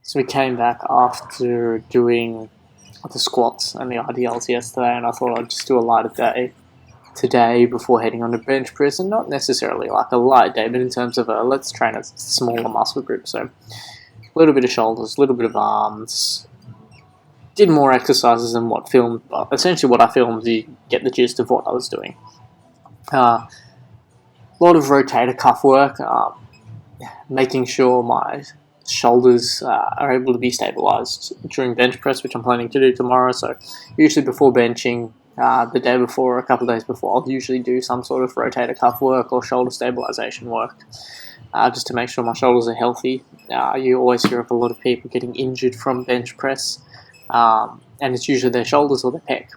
So we came back after doing the squats and the RDLs yesterday, and I thought I'd just do a lighter day today before heading on to bench press, and not necessarily like a light day, but in terms of let's train a smaller muscle group. So a little bit of shoulders, a little bit of arms. Did more exercises than what filmed. Essentially, what I filmed, you get the gist of what I was doing. A lot of rotator cuff work, making sure my shoulders are able to be stabilized during bench press, which I'm planning to do tomorrow. So usually before benching, the day before or a couple of days before, I'll usually do some sort of rotator cuff work or shoulder stabilization work, just to make sure my shoulders are healthy. You always hear of a lot of people getting injured from bench press, and it's usually their shoulders or their pec.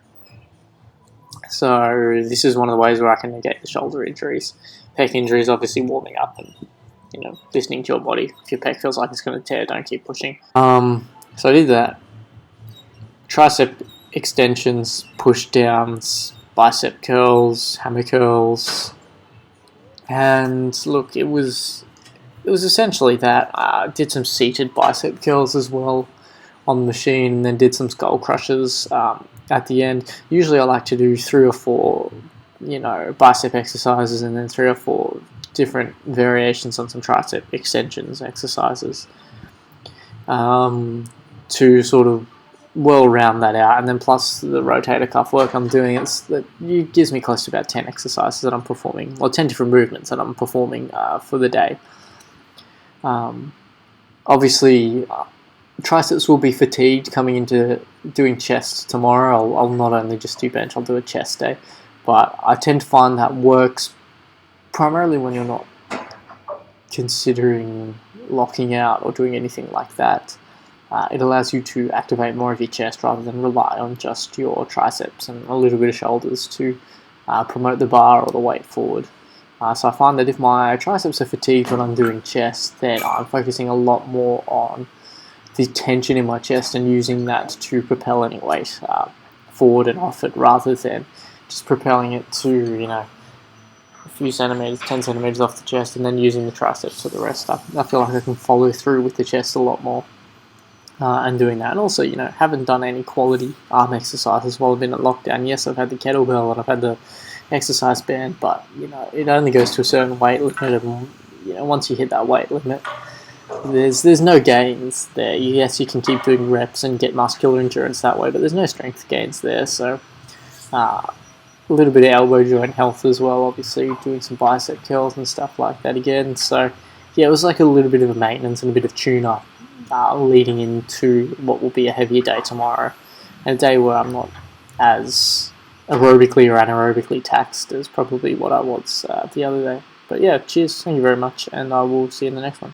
So this is one of the ways where I can negate the shoulder injuries. Pec injuries, obviously warming up and listening to your body. If your pec feels like it's going to tear, don't keep pushing. So I did that. Tricep extensions, push downs, bicep curls, hammer curls, and look, it was essentially that. I did some seated bicep curls as well on the machine, and then did some skull crushers at the end. Usually I like to do 3 or 4 bicep exercises, and then 3 or 4 different variations on some tricep extensions exercises, to sort of round that out. And then plus the rotator cuff work I'm doing, it gives me close to about 10 exercises that I'm performing, or 10 different movements that I'm performing for the day. Obviously, triceps will be fatigued coming into doing chest tomorrow. I'll not only just do bench, I'll do a chest day. But I tend to find that works primarily when you're not considering locking out or doing anything like that. It allows you to activate more of your chest rather than rely on just your triceps and a little bit of shoulders to promote the bar or the weight forward. So I find that if my triceps are fatigued when I'm doing chest, then I'm focusing a lot more on the tension in my chest and using that to propel any weight forward and off it, rather than just propelling it to, a few centimeters, 10 centimeters off the chest, and then using the triceps for the rest. I feel like I can follow through with the chest a lot more. And doing that, and also, haven't done any quality arm exercises while I've been at lockdown. Yes, I've had the kettlebell and I've had the exercise band, but it only goes to a certain weight limit, and once you hit that weight limit, there's no gains there. Yes, you can keep doing reps and get muscular endurance that way, but there's no strength gains there. So a little bit of elbow joint health as well, obviously doing some bicep curls and stuff like that again. So yeah, it was like a little bit of a maintenance and a bit of tune-up leading into what will be a heavier day tomorrow, and a day where I'm not as aerobically or anaerobically taxed as probably what I was the other day. But yeah, cheers, thank you very much, and I will see you in the next one.